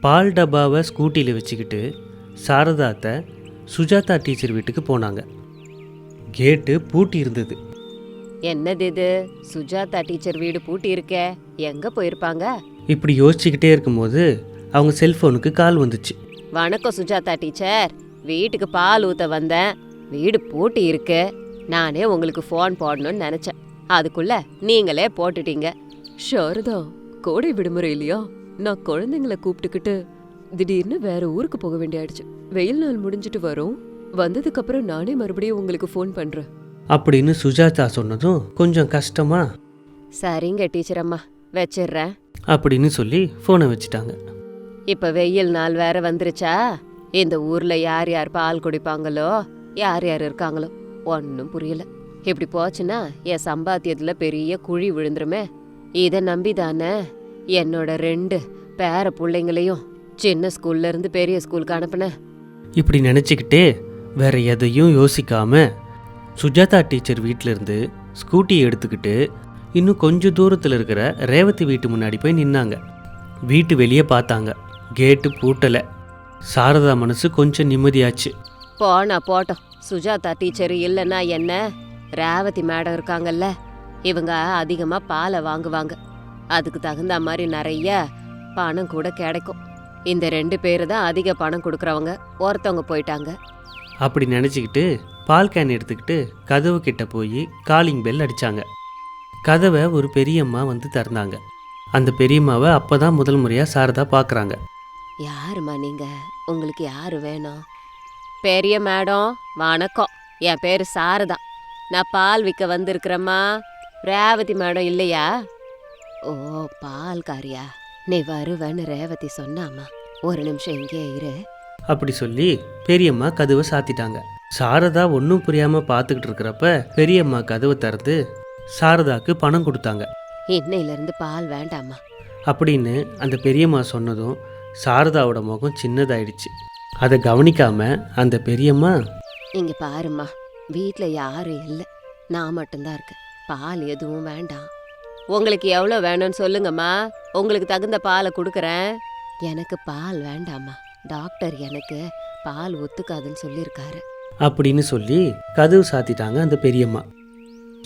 பால் டப்பாவை ஸ்கூட்டியில் வச்சுக்கிட்டு சாரதாத்தை சுஜாதா டீச்சர் வீட்டுக்கு போனாங்க. கேட்டு பூட்டி இருந்தது. என்னது இது, சுஜாதா டீச்சர் வீடு பூட்டி இருக்கே, எங்க போயிருப்பாங்க? இப்படி யோசிச்சுக்கிட்டே இருக்கும்போது அவங்க செல்ஃபோனுக்கு கால் வந்துச்சு. வணக்கம் சுஜாதா டீச்சர், வீட்டுக்கு பால் ஊத்த வந்தேன், வீடு பூட்டி இருக்கு. நானே உங்களுக்கு ஃபோன் போடணும்னு நினைச்சேன், அதுக்குள்ள நீங்களே போட்டுட்டீங்க. சாரதா, கோடை விடுமுறை இல்லையா, நான் குழந்தைங்களை கூப்பிட்டுக்கிட்டு திடீர்னு வேற ஊருக்கு போக வேண்டியாயிடுச்சு. வெயில் நாள் முடிஞ்சிட்டு வரோம், வந்ததுக்கு அப்புறம் நானே மறுபடியும் உங்களுக்கு ஃபோன் பண்றேன் அப்படின்னு சுஜாதா சொன்னதும் கொஞ்சம் கஷ்டமா சரிங்க டீச்சர் அம்மா, வச்சிடுறேன் அப்படின்னு சொல்லி ஃபோனை வச்சுட்டாங்க. இப்ப வெயில் நாள் வேற வந்துருச்சா, இந்த ஊர்ல யார் யார் பால் குடிப்பாங்களோ, யார் யார் இருக்காங்களோ ஒன்னும் புரியல. இப்படி போச்சுன்னா என் சம்பாத்தியத்துல பெரிய குழி விழுந்துருமே. இதை நம்பிதானே என்னோட 2 பேர பிள்ளைங்களையும் சின்ன ஸ்கூல்ல இருந்து பெரிய ஸ்கூலுக்கு அனுப்புனேன். இப்படி நினச்சிக்கிட்டே வேற எதையும் யோசிக்காம சுஜாதா டீச்சர் வீட்டிலேருந்து ஸ்கூட்டியை எடுத்துக்கிட்டு இன்னும் கொஞ்சம் தூரத்தில் இருக்கிற ரேவதி வீட்டு முன்னாடி போய் நின்னாங்க. வீட்டு வெளியே பார்த்தாங்க, கேட்டு பூட்டலை. சாரதா மனசு கொஞ்சம் நிம்மதியாச்சு. போனா போட்டோம், சுஜாதா டீச்சர் இல்லைன்னா என்ன, ரேவதி மேடம் இருக்காங்கல்ல, இவங்க அதிகமா பாலை வாங்குவாங்க, அதுக்கு தகுந்த மாதிரி நிறைய பணம் கூட கிடைக்கும். இந்த 2 பேரு தான் அதிக பணம் கொடுக்குறவங்க, ஒருத்தவங்க போயிட்டாங்க. அப்படி நினச்சிக்கிட்டு பால் கேன் எடுத்துக்கிட்டு கதவு கிட்ட போய் காலிங் பெல் அடித்தாங்க. கதவை ஒரு பெரியம்மா வந்து திறந்தாங்க. அந்த பெரியம்மாவை அப்போ தான் முதல் முறையாக சாரதா பார்க்குறாங்க. யாருமா நீங்க, உங்களுக்கு யாரு வேணும்? பெரிய மேடம் வணக்கம், என் பேரு சாரதா, நான் பால் விற்க வந்திருக்கிறேம்மா. ரேவதி மேடம் இல்லையா? ஓ, பால்காரியா, நீ வருவேன்னு ரேவதி சொன்னாமா, ஒரு நிமிஷம் இங்கே இரு அப்படி சொல்லி பெரியம்மா கதவை சாத்திட்டாங்க. சாரதா ஒன்றும் புரியாமல் பார்த்துக்கிட்டு இருக்கிறப்ப பெரியம்மா கதவை திறந்து சாரதாக்கு பணம் கொடுத்தாங்க. இன்னையில இருந்து பால் வேண்டாமா அப்படின்னு அந்த பெரியம்மா சொன்னதும் சாரதாவோட முகம் சின்னதாயிடுச்சு. அதை கவனிக்காம அந்த பெரியம்மா, இங்க பாருமா, வீட்ல யாரும் இல்லை, நான் மட்டும்தான் இருக்கேன், பால் எதுவும் வேண்டாம். உங்களுக்கு எவ்வளோ வேணும்னு சொல்லுங்கம்மா, உங்களுக்கு தகுந்த பாலை கொடுக்குறேன். எனக்கு பால் வேண்டாம்மா, டாக்டர் எனக்கு பால் ஒத்துக்காதுன்னு சொல்லியிருக்காரு அப்படின்னு சொல்லி கதவு சாத்திட்டாங்க அந்த பெரியம்மா.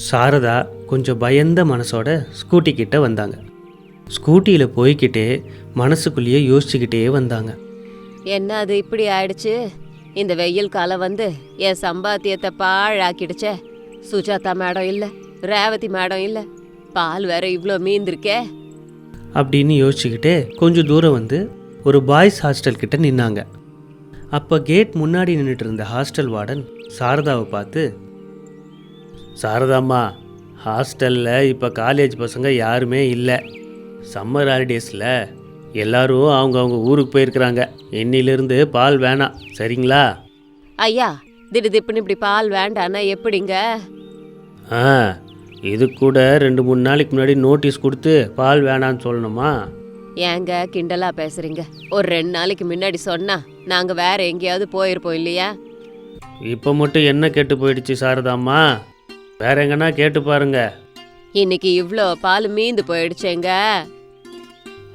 சாரதா கொஞ்சம் பயந்த மனசோட ஸ்கூட்டி கிட்ட வந்தாங்க. ஸ்கூட்டியில் போய்கிட்டே மனசுக்குள்ளேயே யோசிச்சுக்கிட்டே வந்தாங்க. என்ன அது இப்படி ஆயிடுச்சு, இந்த வெயில் காலம் வந்து என் சம்பாத்தியத்தை பாழாக்கிடுச்சே. சுஜாதா மேடம் இல்லை, ரேவதி மேடம் இல்லை, பால் வேற இவ்வளோ மீந்திருக்கே அப்படின்னு யோசிச்சுக்கிட்டே கொஞ்சம் தூரம் வந்து ஒரு பாய்ஸ் ஹாஸ்டல் கிட்ட நின்னாங்க. அப்போ கேட் முன்னாடி நின்றுட்டு இருந்த ஹாஸ்டல் வார்டன் சாரதாவை பார்த்து, சாரதாம்மா, ஹாஸ்டலில் இப்போ காலேஜ் பசங்க யாருமே இல்லை, சம்மர் ஹாலிடேஸில் எல்லாரும் அவங்க ஊருக்கு போயிருக்கிறாங்க, இன்னிலிருந்து பால் வேணாம், சரிங்களா? ஐயா, திடுதிப்புன்னு இப்படி பால் வேண்டான்னா எப்படிங்க? இது கூட 2-3 நாளைக்கு முன்னாடி நோட்டீஸ் கொடுத்து பால் வேணான்னு சொல்லணுமா? ஏங்க கிண்டலா பேசுறீங்க? ஒரு 2 நாளைக்கு முன்னாடி சொன்னா நாங்க வேற எங்கேயாவது போயிருப்போம் இல்லையா? இப்போ மட்டும் என்ன கேட்டு போயிடுச்சு சாரதாம்மா, வேற எங்கன்னா கேட்டு பாருங்க. இன்னைக்கு இவ்ளோ பால் மீந்து போயிடுச்சேங்க.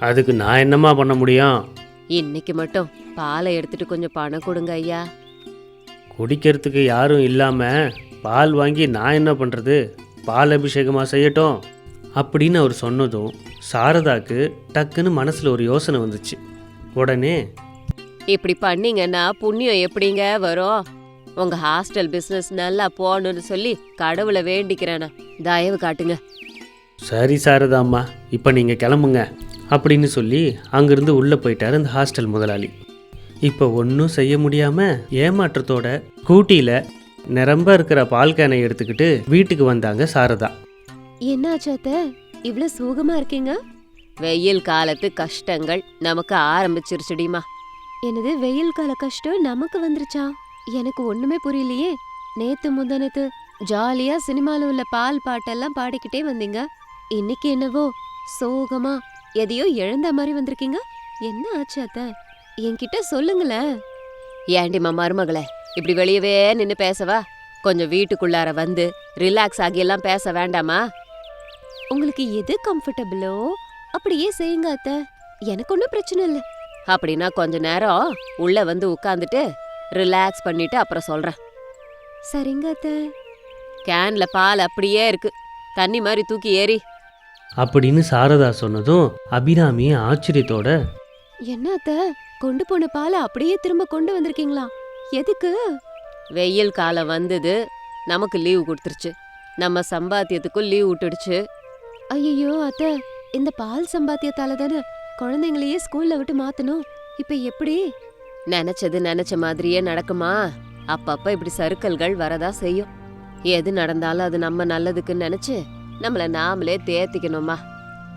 அதுக்கு நான் என்னம்மா பண்ண முடியும்? இன்னைக்கு மட்டும் பாலை எடுத்துட்டு கொஞ்சம் பணம் கொடுங்க ஐயா. குடிக்கிறதுக்கு யாரும் இல்லாம பால் வாங்கி நான் என்ன பண்றது, பால் அபிஷேகமா செய்யட்டும் அப்படின்னு அவர் சொன்னதும் சாரதாக்கு டக்குன்னு மனசுல ஒரு யோசனை வந்துச்சு. உடனே, இப்படி பண்ணீங்கன்னா புண்ணியம் எப்படிங்க வரும்? உங்க ஹாஸ்டல் பிசினஸ் நல்லா போகணும்னு சொல்லி கடவுளை வேண்டிக்கிறேனா, தயவு காட்டுங்க. சரி சாரதாம்மா, இப்போ நீங்கள் கிளம்புங்க அப்படின்னு சொல்லி அங்கிருந்து உள்ளே போயிட்டார் அந்த ஹாஸ்டல் முதலாளி. இப்போ ஒன்றும் செய்ய முடியாமல் ஏமாற்றத்தோட ஸ்கூட்டியில் நிரம்ப இருக்கிற பால் கேனை எடுத்துக்கிட்டு வீட்டுக்கு வந்தாங்க சாரதா. என்னாச்சாத்த, இவ்ளோ சோகமா இருக்கீங்க? வெயில் காலத்து கஷ்டங்கள் நமக்கு ஆரம்பிச்சிருச்சுடிமா. என்னது, வெயில் கால கஷ்டம் நமக்கு வந்துருச்சா? எனக்கு ஒண்ணுமே புரியலையே. நேத்து முந்தானத்து ஜாலியா சினிமால உள்ள பால் பாட்டெல்லாம் பாடிக்கிட்டே வந்தீங்க, இன்னைக்கு என்னவோ சோகமா எதையோ இழந்த மாதிரி வந்திருக்கீங்க. என்ன ஆச்சு அத்த, என்கிட்ட சொல்லுங்களேன். ஏண்டிமா மருமகளே, இப்படி வெளியவே நின்னு பேசவா? கொஞ்சம் வீட்டுக்குள்ளார வந்து ரிலாக்ஸ் ஆகி எல்லாம் பேச வேண்டாமா? உங்களுக்கு எது கம்ஃபர்டபுளோ அப்படியே செய்யுங்க அத்த, எனக்கு ஒன்றும் பிரச்சனை இல்லை. அப்படின்னா கொஞ்ச நேரம் உள்ள வந்து உட்காந்துட்டு ரிலாக்ஸ் பண்ணிட்டு அப்புறம் சொல்றேன். சரிங்க அத்தை. கேன்ல பால் அப்படியே இருக்கு, தண்ணி மாதிரி தூக்கி ஏறி. அப்படின்னு சாரதா சொன்னதும் அபிராமி ஆச்சரியத்தோட, என்ன அத்தை, கொண்டு போன பாலை அப்படியே திரும்ப கொண்டு வந்திருக்கீங்களா? எதுக்கு? வெயில் காலம் வந்தது, நமக்கு லீவு கொடுத்துருச்சு, நம்ம சம்பாத்தியத்துக்கும் லீவ் விட்டுடுச்சு. ஐயோ அத்தை, இந்த பால் சம்பாத்தியத்தால தானே குழந்தைங்களையே ஸ்கூல்ல விட்டு மாத்தணும். இப்ப எப்படி? நினைச்சது நினைச்ச மாதிரியே நடக்குமா? அப்பப்ப இப்படி சறுக்கல்கள் வரதா செய்யும். எது நடந்தாலும் அது நம்ம நல்லதுக்குன்னு நினைச்சு நம்மள நாமளே தேத்திக்கணுமா.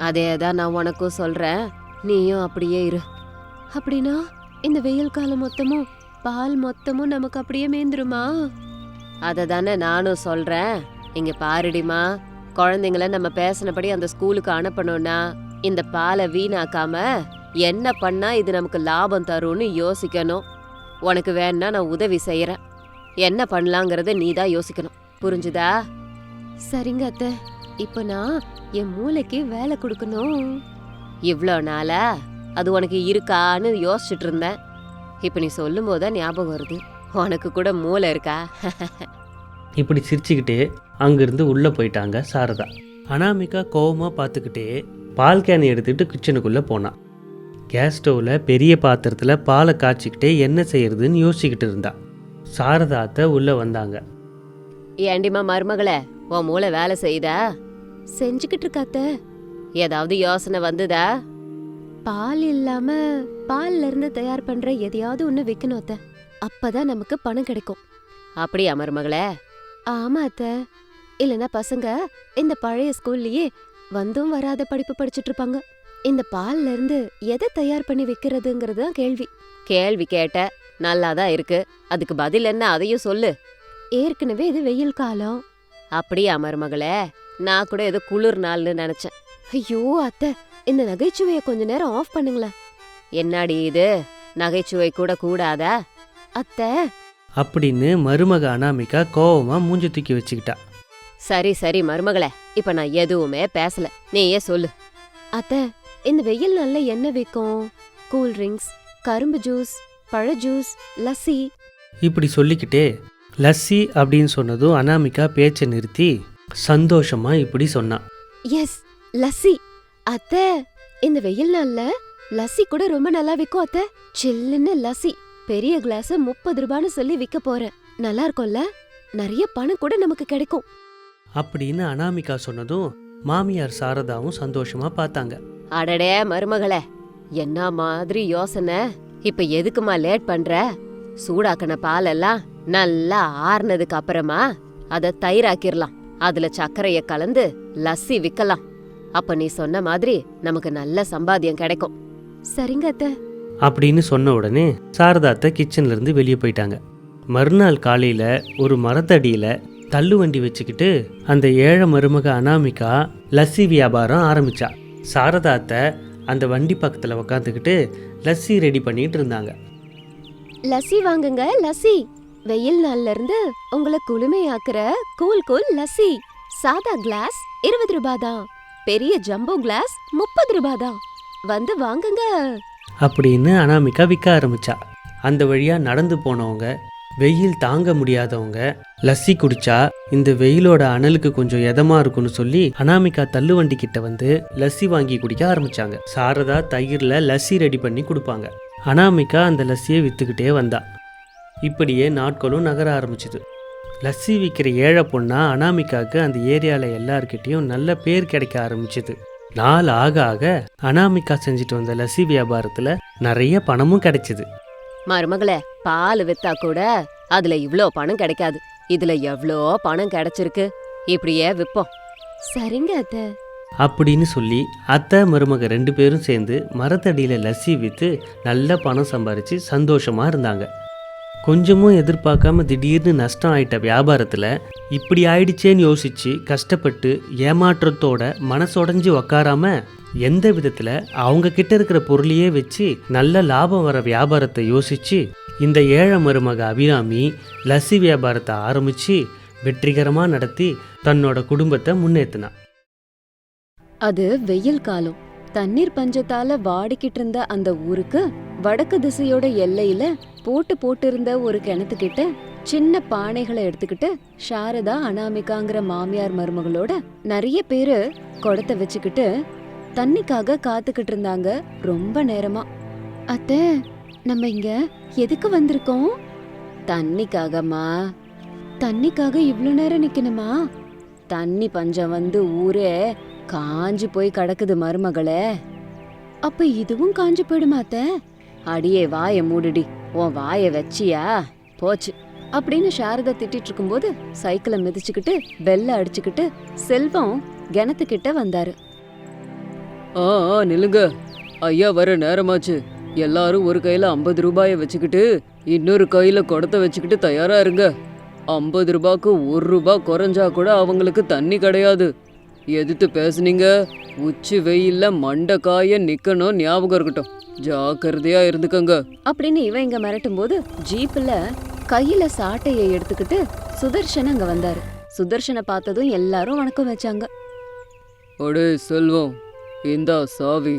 அதேதான் நான் உனக்கும் சொல்றேன், நீயும் அப்படியே இரு. அப்படின்னா இந்த வெயில் காலம் மொத்தமும் பால் மொத்தமும் நமக்கு அப்படியே மேந்துருமா? அத தானே நானும் சொல்றேன். இங்க பாருடிமா, குழந்தைங்கள நம்ம பேசினபடி அந்த ஸ்கூலுக்கு அனுப்பணும்னா இந்த பாலை வீணாக்காம என்ன பண்ணா இது நமக்கு லாபம் தரும்னு யோசிக்கணும். உனக்கு வேணா நான் உதவி செய்யறேன், என்ன பண்ணலாங்கிறத நீ தான் யோசிக்கணும், புரிஞ்சுதா? சரிங்க அத்தை, இப்ப நான் என் மூளைக்கு வேலை கொடுக்கணும். இவ்ளோ நாளா அது உனக்கு இருக்கான்னு யோசிச்சுட்டு இருந்தேன். இப்ப நீ சொல்லும் போதுதான் ஞாபகம் வருது, உனக்கு கூட மூளை இருக்கா? இப்படி சிரிச்சுக்கிட்டே அங்கிருந்து உள்ளே போயிட்டாங்க சாரதா. அனாமிகா கோவமாக பார்த்துக்கிட்டே பால் கேனை எடுத்துகிட்டு கிச்சனுக்குள்ளே போனான். கேஸ் ஸ்டவ்வில் பெரிய பாத்திரத்தில் பாலை காய்ச்சிக்கிட்டே என்ன செய்யறதுன்னு யோசிச்சுக்கிட்டு இருந்தா. சாரதா அத்தை உள்ளே வந்தாங்க. ஏண்டிமா மருமகளே, உன் மூளை வேலை செய்யுதா? செஞ்சுக்கிட்டு இருக்காத்த. ஏதாவது யோசனை வந்ததா? பால் இல்லாம பால்ல இருந்து தயார் பண்ற எதையாவது ஒண்ணு விக்கணும் அத்த, அப்பதான் நமக்கு பணம் கிடைக்கும். அப்படியா மருமகளே? ஆமா அத்த, இல்லனா பசங்க இந்த பழைய ஸ்கூல்லயே வந்தும் வராத படிப்பு படிச்சுட்டு இருப்பாங்க. இந்த பால்ல இருந்து எதை தயார் பண்ணி விக்கிறதுங்கிறது தான் கேள்வி. கேள்வி கேட்ட நல்லாதான் இருக்கு, அதுக்கு பதில் என்ன அதையும் சொல்லு. ஏற்கனவே இது வெயில் காலம். அப்படியா மருமகளே? நான் கூட ஏதோ குளிர் நாள்னு நினைச்சேன். ஐயோ அத்தை, இந்த நகைச்சுவையை கொஞ்ச நேரம் ஆஃப் பண்ணுங்களேன். என்னாடி இது, நகைச்சுவை கூட கூடாதா அத்தை? அப்படின்னு மருமக அனாமிகா கோவமாக மூஞ்சி தூக்கி வச்சுக்கிட்டா. சரி சரி மருமகளே, இப்ப நான் எதுவுமே பேசல, நீயே சொல்லு. அத்தை, இந்த வெயில் நாள்ல என்ன விற்கும்? கூல் ட்ரிங்க்ஸ், கரும்பு ஜூஸ், பழ ஜூஸ், லஸ்ஸி. இப்படி சொல்லிக்கிட்டே லஸ்ஸி அப்படின்னு சொன்னதும் அனாமிகா பேச்சை நிறுத்தி சந்தோஷமா இப்படி சொன்னான். எஸ், லஸ்ஸி. அத்தை, இந்த வெயில் நாள்ல லஸ்ஸி கூட ரொம்ப நல்லா விற்கும் அத்தை. சில்லுன்னு லஸ்ஸி, பெரிய கிளாஸ் 30 ரூபான்னு சொல்லி விற்க போறேன். நல்லா இருக்கும்ல, நிறைய பணம் கூட நமக்கு கிடைக்கும். அப்படின்னு அனாமிகா சொன்னதும் மாமியார் சாரதாவும் சந்தோஷமா பார்த்தாங்க. அடடே மருமகளே, என்ன மாதிரி யோசனை! இப்ப எதுக்குமா லேட் பண்ற? சூடாக்கின பாலெல்லாம் நல்லா ஆறுனதுக்கு அப்புறமா அத தயிராக்கிரலாம், அதுல சர்க்கரைய கலந்து லஸ்ஸி விக்கலாம். அப்ப நீ சொன்ன மாதிரி நமக்கு நல்ல சம்பாத்தியம் கிடைக்கும். சரிங்க அத்தை. அப்படின்னு சொன்ன உடனே சாரதா அத்தை கிச்சன்ல இருந்து வெளியே போயிட்டாங்க. மறுநாள் காலையில ஒரு மரத்தடியில தள்ளு வண்டி வச்சுக்கிட்டு அந்த ஏழை மருமக அனாமிகா லஸ்ஸி வியாபாரம் ஆரம்பிச்சா. சாரதா அத்தை அந்த வண்டி பக்கத்துல உக்காந்துக்கிட்டு லஸ்ஸி ரெடி பண்ணிட்டு இருந்தாங்க. லஸ்ஸி வாங்குங்க, லஸ்ஸி. வெயில் நாள்ல இருந்து உங்களை குளுமையாக்குற கூல் கூல் லஸ்ஸி. சாதா கிளாஸ் 20 ரூபாய் தான், பெரிய ஜம்போ கிளாஸ் 30 ரூபாய் தான். வந்து வாங்குங்க அப்படின்னு அனாமிகா விற்க ஆரம்பிச்சா. அந்த வழியா நடந்து போனவங்க, வெயில் தாங்க முடியாதவங்க லஸ்ஸி குடிச்சா இந்த வெயிலோட அனலுக்கு கொஞ்சம் எதமா இருக்குன்னு சொல்லி அனாமிகா தள்ளு வண்டி கிட்ட வந்து லஸ்ஸி வாங்கி குடிக்க ஆரம்பிச்சாங்க. சாரதா தயிர்ல லஸ்ஸி ரெடி பண்ணி கொடுப்பாங்க. அனாமிகா அந்த லஸ்ஸியை வித்துக்கிட்டே வந்தா. இப்படியே நாட்களும் நகர ஆரம்பிச்சுது. லஸ்ஸி விற்கிற ஏழை பொண்ணா அனாமிகாவுக்கு அந்த ஏரியாவில் எல்லார்கிட்டையும் நல்ல பேர் கிடைக்க ஆரம்பிச்சுது. நாள் ஆக ஆக அனாமிகா செஞ்சுட்டு வந்த லஸ்ஸி வியாபாரத்தில் நிறைய பணமும் கிடைச்சிது. மருமகளே, பால் வித்தா கூட அதுல இவ்ளோ பணம் கிடைக்காது, இதுல எவ்ளோ பணம் கிடைச்சிருக்கு. இப்படியே விப்போம். சரிங்க அத்தை. அப்படின்னு சொல்லி அத்தை மருமக 2 பேரும் சேர்ந்து மரத்தடியில் லஸ்ஸி விற்று நல்ல பணம் சம்பாரித்து சந்தோஷமாக இருந்தாங்க. கொஞ்சமும் எதிர்பார்க்காம திடீர்னு நஷ்டம் ஆயிட்ட வியாபாரத்தில் இப்படி ஆயிடுச்சேன்னு யோசித்து கஷ்டப்பட்டு ஏமாற்றத்தோட மனசொடைஞ்சு உக்காராம எந்த விதத்தில் அவங்க கிட்ட இருக்கிற பொருளையே வச்சு நல்ல லாபம் வர வியாபாரத்தை யோசித்து இந்த ஏழை மருமக அபிராமி லஸ்ஸி வியாபாரத்தை ஆரம்பித்து வெற்றிகரமாக நடத்தி தன்னோட குடும்பத்தை முன்னேற்றினா. அது வெயில் காலம். தண்ணீர் பஞ்சத்தால வாடிக்கிட்டு இருந்த அந்த ஊருக்கு வடக்கு திசையோட எல்லையில போட்டு இருந்த ஒரு கிணத்துக்கிட்ட சின்ன பானைகளை எடுத்துக்கிட்டு சாரதா அனாமிகாங்கிற மாமியார் மருமகளோட நிறைய பேரு குடத்தை வச்சுக்கிட்டு தண்ணிக்காக காத்துக்கிட்டு இருந்தாங்க ரொம்ப நேரமா. அத்தை, நம்ம இங்க எதுக்கு வந்திருக்கோம்? தண்ணிக்காகம்மா. தண்ணிக்காக இவ்ளோ நேரம் நிக்கணுமா? தண்ணி பஞ்சம் வந்து ஊரே காஞ்சு போய் கிடக்குது மருமகளே. அப்ப இதுவும் காஞ்சு போயிடுமா அத்தை? அடியே வாய மூடுடி, உன் வாய வச்சியா போச்சு அப்படின்னு சாரதா திட்டிட்டு இருக்கும்போது சைக்கிளை மிதிச்சுக்கிட்டு பெல்ல அடிச்சுக்கிட்டு செல்வம் கிணத்துக்கிட்ட வந்தாரு. நில்லுங்க, ஐயா வர நேரமாச்சு. எல்லாரும் ஒரு கையில 50 ரூபாய வச்சுக்கிட்டு இன்னொரு கையில குடத்தை வச்சுக்கிட்டு தயாரா இருங்க. 50 ரூபாய்க்கு 1 ரூபாய் குறைஞ்சா கூட அவங்களுக்கு தண்ணி கிடையாது. எதிர்த்து பேசுனீங்க, உச்சி வெயில்ல மண்டை காய நிக்கணும், ஞாபகம் இருக்கட்டும். ஜாக்கிரதையா இருந்துக்கங்க அப்படின்னு இவன் இங்க மிரட்டும் போது ஜீப்ல கையில சாட்டையை எடுத்துக்கிட்டு சுதர்ஷன் அங்க வந்தாரு. சுதர்ஷனை பார்த்ததும் எல்லாரும் வணக்கம் வச்சாங்க. அடே செல்வம், இந்தா சாவி,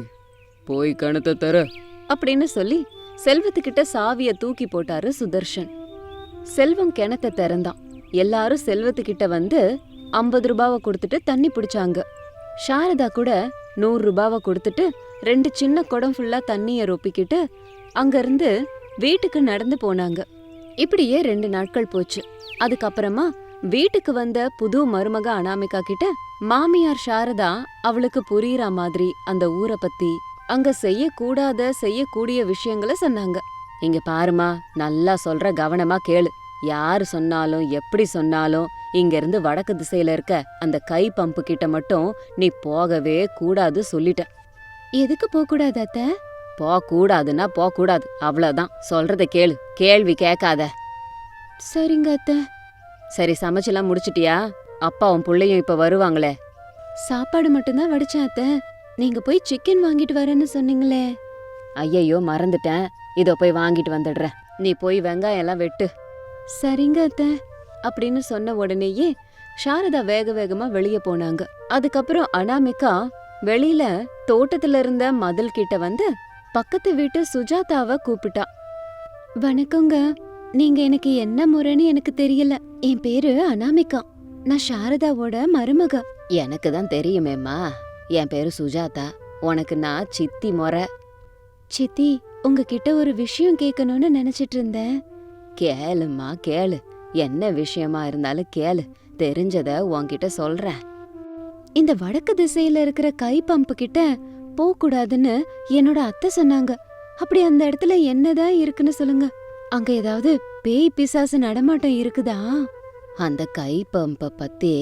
போய் கிணத்தை தர அப்படின்னு சொல்லி செல்வத்துக்கிட்ட சாவிய தூக்கி போட்டாரு சுதர்ஷன். செல்வம் கிணத்தை திறந்தான். எல்லாரும் செல்வத்துக்கிட்ட வந்து 50 ரூபாவை கொடுத்துட்டு தண்ணி பிடிச்சாங்க. சாரதா கூட 100 ரூபாவை கொடுத்துட்டு 2 சின்ன குடம் ஃபுல்லா தண்ணிய ரொப்பிக்கிட்டு அங்கிருந்து வீட்டுக்கு நடந்து போனாங்க. இப்படியே 2 நாட்கள் போச்சு. அதுக்கப்புறமா வீட்டுக்கு வந்த புது மருமக அனாமிகா கிட்ட மாமியார் சாரதா அவளுக்கு புரியுற மாதிரி அந்த ஊரை பத்தி, அங்க செய்யக்கூடிய விஷயங்களை சொன்னாங்க. இங்க பாருமா, நல்லா சொல்ற, கவனமா கேளு. யாரு சொன்னாலும் எப்படி சொன்னாலும் இங்க இருந்து வடக்கு திசையில இருக்க அந்த கை பம்பு கிட்ட மட்டும் நீ போகவே கூடாது சொல்லிட்ட. எதுக்கு போக கூடாது அத்தை? போக கூடாதுன்னா போக கூடாது, அவ்வளவுதான். சொல்றத கேளு, கேள்வி கேட்காத. சரிங்க அத்தை. சரி, சமைச்செல்லாம் முடிச்சிட்டியா? அப்பாவும் புள்ளையும் இப்ப வருவாங்களே. சாப்பாடு மட்டும்தான் வடிச்சேன் அத்தை. நீங்க போய் சிக்கன் வாங்கிட்டு வரேன்னு சொன்னீங்களே. ஐயையோ, மறந்துட்டேன். இதோ போய் வாங்கிட்டு வந்துடுறேன். நீ போய் வெங்காயம் எல்லாம் வெட்டு. சரிங்க அத்தை அப்படின்னு சொன்ன உடனேயே சாரதா வேக வேகமா வெளியே போனாங்க. அதுக்கப்புறம் அனாமிகா வெளியில தோட்டத்துல இருந்த மதில் கிட்ட வந்து பக்கத்து வீட்டு சுஜாதாவை கூப்பிட்டா. வணக்கங்க, நீங்க எனக்கு என்ன முறைன்னு எனக்கு தெரியல. என் பேரு அனாமிகா, நான் சாரதாவோட மருமக. எனக்கு தான் தெரியுமேம்மா, என் பேரு சுஜாதா. உனக்கு நான் சித்தி முறை. சித்தி, உங்ககிட்ட ஒரு விஷயம் கேட்கணும்னு நினைச்சிட்டு இருந்தேன். கேளும்மா கேளு, என்ன விஷயமா இருந்தாலும் கேளு, தெரிஞ்சத உன்கிட்ட சொல்றேன். இந்த வடக்கு திசையில இருக்கிற கை பம்பு கிட்ட போக கூடாதுன்னு என்னோட அத்தை சொன்னாங்க. அப்படி அந்த இடத்துல என்னதான் இருக்குன்னு சொல்லுங்க. அங்க ஏதாவது பேய் பிசாசு நடமாட்டம் இருக்குதா? அந்த கை பம்ப பத்தி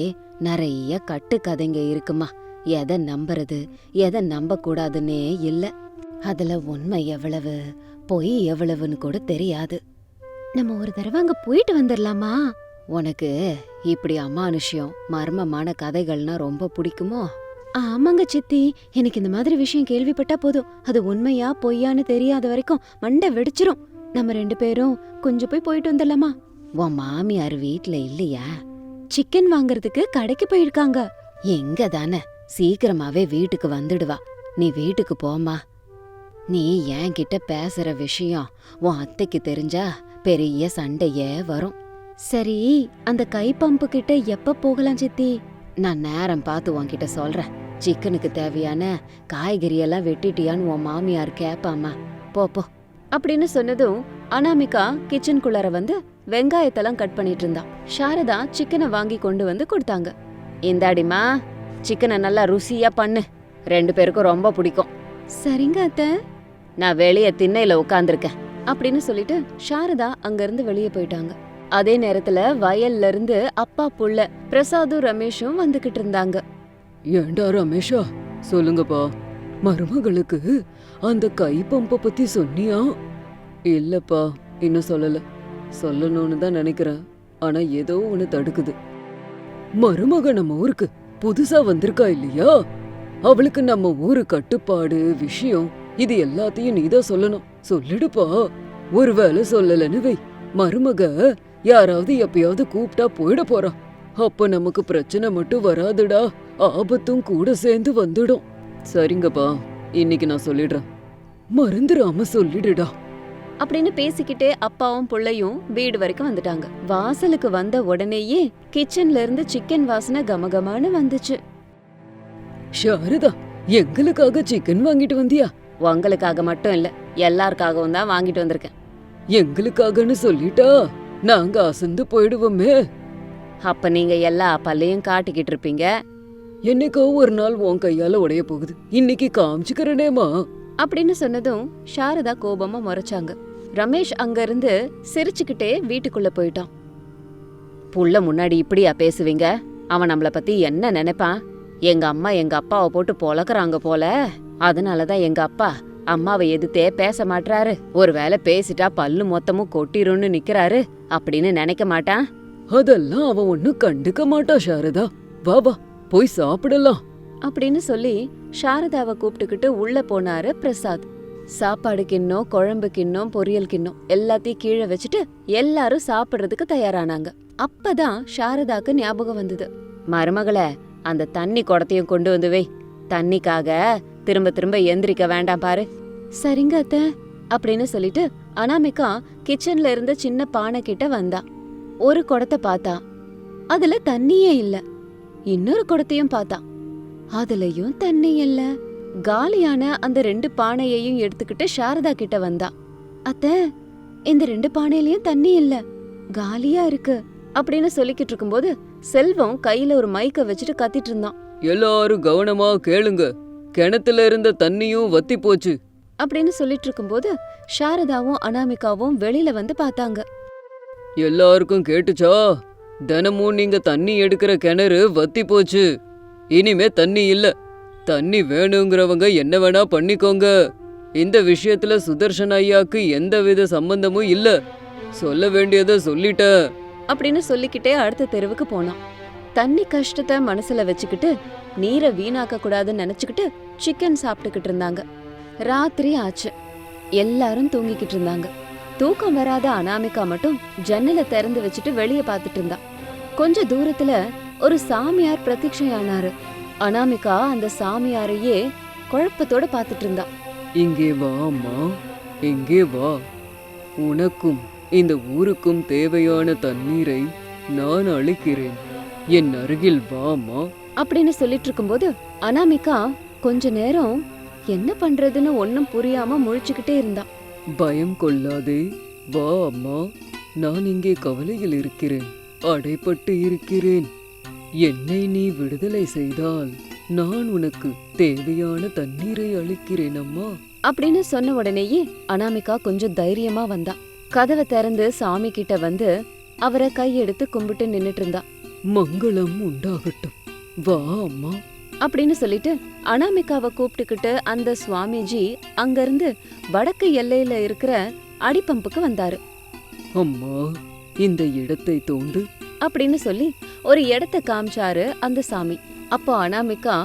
நிறைய கட்டுக்கதைங்க இருக்குமா. எதை நம்புறது எதை நம்ப கூடாதுன்னே இல்ல. அதுல உண்மை எவ்வளவு பொய் எவ்வளவுன்னு கூட தெரியாது. நம்ம ஒரு தடவை அங்க போயிட்டு வந்துடலாமா? உனக்கு இப்படி அமானுஷ்யம் மர்மமான கதைகள்னா ரொம்ப பிடிக்குமோ? ஆமாங்க சித்தி, எனக்கு இந்த மாதிரி விஷயம் கேள்விப்பட்டா போதும். அது உண்மையா பொய்யான்னு தெரியாத வரைக்கும் மண்டை வெடிச்சிரும். நம்ம 2 பேரும் கொஞ்சம் போயிட்டு வந்துடலாமா? உன் மாமியார் வீட்ல இல்லையா? சிக்கன் வாங்குறதுக்கு கடைக்கு போயிருக்காங்க. எங்க தானே, சீக்கிரமாவே வீட்டுக்கு வந்துடுவா. நீ வீட்டுக்கு போமா. நீ என்கிட்ட பேசுற விஷயம் உன் அத்தைக்கு தெரிஞ்சா பெரிய சண்டையே வரும். சரி, அந்த கை பம்பு கிட்ட எப்ப போகலாம் சித்தி? நான் நேரம் பார்த்து உன்கிட்ட சொல்றேன். சிக்கனுக்கு தேவையான காய்கறி எல்லாம் வெட்டிட்டியான்னு உன் மாமியார் கேப்பாமா. போ அப்படின்னு சொன்னதும் அனாமிகா கிச்சனுக்குள்ளார வந்து வெங்காயத்தெல்லாம் கட் பண்ணிட்டு இருந்தா. சாரதா சிக்கனை வாங்கி கொண்டு வந்து கொடுத்தாங்க. இந்தாடிமா, சிக்கனை நல்லா ருசியா பண்ணு, 2 பேருக்கும் ரொம்ப பிடிக்கும். சரிங்க அத்தை. நான் வெளியே திண்ணையில உட்கார்ந்துருக்கேன் அப்படின்னு சொல்லிட்டு சாரதா அங்கிருந்து வெளியே போயிட்டாங்க. அதே நேரத்துல வயல்ல இருந்து அப்பா புள்ள பிரசாதும் ரமேஷும் வந்துகிட்டு இருந்தாங்க. ஏண்டா ரமேஷா, சொல்லுங்கப்பா, மருமகளுக்கு அந்த கை பம்ப பத்தி சொன்னியா? இல்லப்பா, இன்னும் சொல்லல. சொல்லணும்னு தான் நினைக்கிறேன், ஆனா ஏதோ ஒண்ணு தடுக்குது. மருமக நம்ம ஊருக்கு புதுசா வந்திருக்கா இல்லையா? அவளுக்கு நம்ம ஊரு கட்டுப்பாடு விஷயம் இது எல்லாத்தையும் நீதான் சொல்லணும். சொல்லிடுப்பா. ஒருவேளை சொல்லலன்னு வை, மருமக யாராவது எப்பயாவது கூப்பிட்டா போயிட போறா. அப்ப நமக்கு பிரச்சனை மட்டும் வராதுடா, ஆபத்தும் கூட சேர்ந்து வந்துடும். சரிங்கப்பா, இன்னைக்கு நான் சொல்லிடுறேன். மறந்துடாம சொல்லிடுடா. அப்படின்னு பேசிக்கிட்டே அப்பாவும் புள்ளையும் வீடு வரைக்கும் வந்துட்டாங்க. வாசலுக்கு வந்த உடனேயே கிச்சன்ல இருந்து சிக்கன் வாசனை கமகமான்னு வந்துச்சு. சாரதா, எங்களுக்காக சிக்கன் வாங்கிட்டு வந்தியா? உங்களுக்காக மட்டும் இல்ல, எல்லாருக்காகவும் தான் வாங்கிட்டு வந்திருக்கேன். எங்களுக்காகன்னு சொல்லிட்டா நாங்க அசந்து போயிடுவோமே. அப்ப நீங்க எல்லா பல்லையும் காட்டிக்கிட்டு இருப்பீங்க. என்னைக்கோ ஒரு நாள் உன் கையால உடைய போகுது, இன்னைக்கு காமிச்சுக்கிறனேமா அப்படின்னு சொன்னதும் சாரதா கோபமா முறைச்சாங்க. ரமேஷ் அங்க இருந்து சிரிச்சுக்கிட்டே வீட்டுக்குள்ள போயிட்டான். புள்ள முன்னாடி இப்படியா பேசுவீங்க? அவன் நம்மள பத்தி என்ன நினைப்பான்? எங்க அம்மா எங்க அப்பாவை போட்டு பொழக்கறாங்க போல, அதனாலதான் எங்க அப்பா அம்மாவை எதிர்த்தே பேச மாட்டாரு. ஒருவேளை பேசிட்டா பல்லு மொத்தமும் கொட்டிரும்னு நிக்கிறாரு அப்படின்னு நினைக்க மாட்டான். அதெல்லாம் அவன் ஒன்னும் கண்டுக்க மாட்டான் சாரதா. வா வா, போய் சாப்பிடலாம் அப்படின்னு சொல்லி சாரதாவை கூப்பிட்டுக்கிட்டு உள்ள போனாரு பிரசாத். சாப்பாடு கிண்ணம், குழம்பு கிண்ணம், பொரியல் கிண்ணம் எல்லாத்தையும் கீழே வச்சுட்டு எல்லாரும் சாப்பிடுறதுக்கு தயாரானாங்க. அப்பதான் சாரதாக்கு ஞாபகம் வந்தது. மருமகளே, அந்த தண்ணி குடத்தையும் கொண்டு வந்து வை. தண்ணிக்காக திரும்ப திரும்ப எந்திரிக்க வேண்டாம் பாரு. சரிங்க அத்தை அப்படின்னு சொல்லிட்டு அனாமிகா கிச்சன்ல இருந்த சின்ன பானை கிட்ட வந்தா. ஒரு குடத்தை பார்த்தா, அதுல தண்ணியே இல்ல. இன்னொரு குடத்தையும் பார்த்தா, அதுலயும் தண்ணி இல்ல. காலியான அந்த 2 பானையையும் எடுத்துக்கிட்டு சாரதா கிட்ட வந்தா. அத்தை, இந்த 2 பானையிலயும் தண்ணி இல்ல, காலியா இருக்கு அப்படின்னு சொல்லிக்கிட்டு இருக்கும்போது செல்வம் கையில ஒரு மைக்க வச்சுட்டு கத்திட்டு இருந்தான். எல்லாரும் கவனமா கேளுங்க, கிணத்துல இருந்த தண்ணியும் வத்தி போச்சு அப்படின்னு சொல்லிட்டு இருக்கும்போது சாரதாவும் அனாமிகாவும் வெளியில வந்து பார்த்தாங்க. எல்லாருக்கும் கேட்டுச்சா? தினமும் நீங்க தண்ணி எடுக்கிற கிணறு வத்தி போச்சு, இனிமே தண்ணி இல்ல. தண்ணி வேணுங்கிறவங்க என்ன வேணா பண்ணிக்கோங்க. இந்த விஷயத்துல சுதர்ஷன் ஐயாக்கு எந்தவித சம்பந்தமும் இல்ல. சொல்ல வேண்டியதை சொல்லிட்டேன் அப்படின்னு சொல்லிக்கிட்டே அடுத்த தெருவுக்கு போனான். தண்ணி கஷ்டத்தை மனசுல வச்சுக்கிட்டு நீரை வீணாக்க கூடாதுன்னு நினைச்சுக்கிட்டு சிக்கன் சாப்பிட்டுக்கிட்டு இருந்தாங்க. ராத்திரி ஆச்சு. எல்லாரும் தூங்கிக்கிட்டு இருந்தாங்க. தூக்கம் வராத அனாமிகா மட்டும் ஜன்னலை திறந்து வச்சுட்டு வெளியே பார்த்துட்டு இருந்தா. கொஞ்ச தூரத்துல ஒரு சாமியார் பிரத்யட்சையானாரு. அனாமிகா அந்த சாமியாரையே குழப்பத்தோட பார்த்துட்டு இருந்தா. இங்கே வா அம்மா, இங்கே வா. உனக்கும் இந்த ஊருக்கும் தேவையான தண்ணீரை நான் அளிக்கிறேன். என் அருகில் வா அம்மா அப்படின்னு சொல்லிட்டு இருக்கும்போது அனாமிகா கொஞ்ச நேரம் என்ன பண்றதுன்னு ஒன்னும் புரியாம முழிச்சுக்கிட்டே இருந்தா. பயம் கொள்ளாதே, வா அம்மா. நான் இங்கே கவலையில் இருக்கிறேன், அடைப்பட்டு இருக்கிறேன். என்னை நீ விடுதலை செய்தால் நான் உனக்கு தேவையான தண்ணீரை அளிக்கிறேன் அம்மா அப்படின்னு சொன்ன உடனேயே அனாமிகா கொஞ்சம் தைரியமா வந்தா. கதவை திறந்து சாமி கிட்ட வந்து அவரை கையெடுத்து கும்பிட்டு நின்னுட்டு இருந்தா. மங்களம் உண்டாகட்டும், வா அம்மா அப்படின்னு சொல்லிட்டு அனாமிகாவை கூப்பிட்டுக்கிட்டு அந்த சுவாமிஜி அங்கிருந்து வடக்கு எல்லையில இருக்கிற அடிப்பம்புக்கு வந்தாரு. அம்மா, இந்த இடத்தை தோண்டு அப்படின்னு சொல்லி ஒரு இடத்த காமிச்சாரு அந்த சாமி. அப்போ அனாமிகா,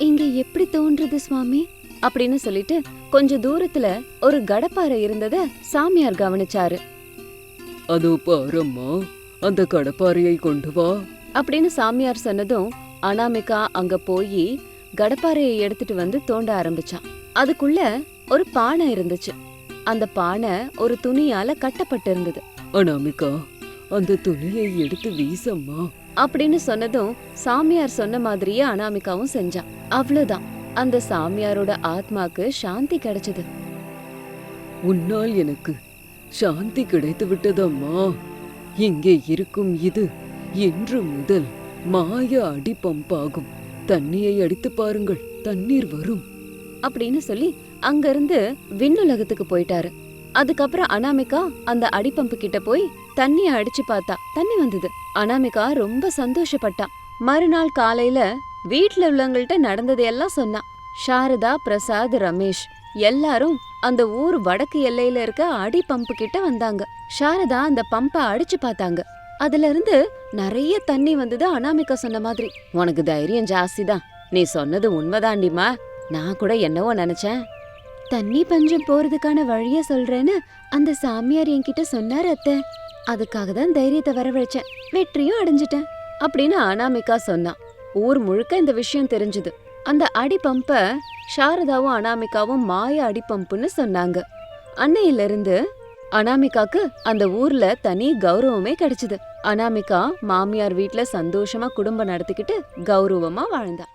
இங்க எப்படி தோன்றது சுவாமி அப்படின்னு சொல்லிட்டு கொஞ்ச தூரத்துல ஒரு கடப்பாறை இருந்தத சாமியார் கவனிச்சாரு. அதோ பாரம்மா, அந்த கடப்பாறையை கொண்டு வா அப்படின்னு சாமியார் சொன்னதும் அனாமிகா அங்க போய் கடப்பாறையை எடுத்துட்டு வந்து தோண்ட ஆரம்பிச்சான். அதுக்குள்ள ஒரு பானை இருந்துச்சு. அந்த பானை ஒரு துணியால கட்டப்பட்டு இருந்தது. அனாமிகா, அந்த துணியை எடுத்து வீசம்மா அப்படின்னு சொன்னதும் சாமியார் சொன்ன மாதிரியே அனாமிகாவும் செஞ்சான். அவ்வளவுதான், அந்த சாமியாரோட ஆத்மாக்கு சாந்தி கிடைச்சது. உன்னால் எனக்கு சாந்தி கிடைத்து விட்டதம்மா. இங்கே இருக்கும் இது இன்று முதல் மாய அடிப்பம்பாகும். தண்ணியை அடித்து பாருங்கள், தண்ணீர் வரும் அப்படின்னு சொல்லி அங்கிருந்து விண்ணுலகத்துக்கு போயிட்டாரு. அதுக்கப்புறம் அனாமிகா அந்த அடிப்பம்பு கிட்ட போய் தண்ணிய அடிச்சு பார்த்தா தண்ணி வந்தது. அனாமிகா ரொம்ப சந்தோஷப்பட்டா. மறுநாள் காலையில வீட்ல உள்ளவங்கள்ட்ட நடந்ததையெல்லாம் சொன்னா. சாரதா, பிரசாத், ரமேஷ் எல்லாரும் அந்த ஊர் வடக்கு எல்லையில இருக்க அடி பம்பு கிட்ட வந்தாங்க. சாரதா அந்த பம்பை அடிச்சு பார்த்தாங்க. அதுல இருந்து நிறைய தண்ணி வந்தது. அனாமிகா சொன்ன மாதிரி. உனக்கு தைரியம் ஜாஸ்திதான், நீ சொன்னது உண்மைதாண்டிமா. நான் கூட என்னவோ நினைச்சேன். தண்ணி பஞ்சம் போறதுக்கான வழிய சொல்றேன்னு அந்த சாமியார் என்கிட்ட சொன்னார் அத்தை. அதுக்காக தான் தைரியத்தை வரவழைச்சேன், வெற்றியும் அடைஞ்சிட்டேன் அப்படின்னு அனாமிகா சொன்னா. ஊர் முழுக்க இந்த விஷயம் தெரிஞ்சது. அந்த அடி பம்ப சாரதாவும் அனாமிகாவும் மாய அடி பம்புன்னு சொன்னாங்க. அன்னையில இருந்து அனாமிகாக்கு அந்த ஊர்ல தனி கௌரவமே கிடைச்சது. அனாமிகா மாமியார் வீட்ல சந்தோஷமா குடும்பம் நடத்திக்கிட்டு கௌரவமா வாழ்ந்தா.